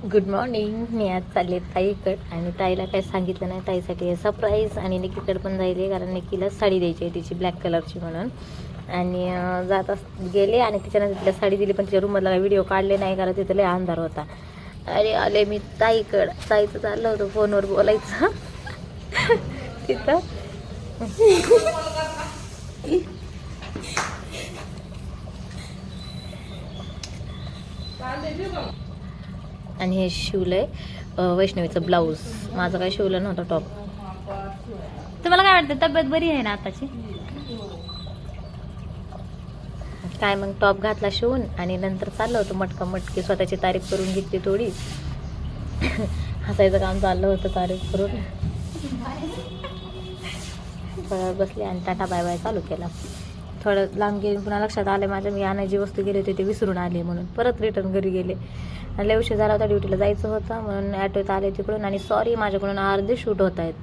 Good morning. मी आज चालले ताईकडे आणि ताईला काही सांगितलं नाही. ताईसाठी आहे सरप्राईज आणि निकीकडे पण जायले कारण निकीला साडी द्यायची आहे तिची ब्लॅक कलरची म्हणून. आणि गेले आणि तिच्यानं तिला साडी दिली पण तिच्या रूममधला व्हिडिओ काढले नाही कारण तिथं लय अंधार होता. अरे आले मी ताईकडं. ताईचं चाललं होतं फोनवर बोलायचं तिथं. आणि हे शिवलंय वैष्णवीचं ब्लाऊज. माझं काय शिवलं नव्हतं टॉप. तुम्हाला काय वाटतं, तब्येत बरी आहे ना आताची? काय मग टॉप घातला शिवून आणि नंतर चाललं होतं मटका मटकी स्वतःची तारीफ करून घेतली थोडी. हसायचं काम चाललं होतं तारीफ करून. थोडं बसले आणि टाटा बाय बाय चालू केला. थोडं लांब गेले पुन्हा लक्षात आलं माझ्या मी आणायची वस्तू गेले होते ते विसरून आले म्हणून परत रिटर्न घरी गेले. लय उशीर झाला होता, ड्युटीला जायचं होतं म्हणून ॲटोत आले तिकडून. आणि सॉरी माझ्याकडून अर्धे शूट होत आहेत.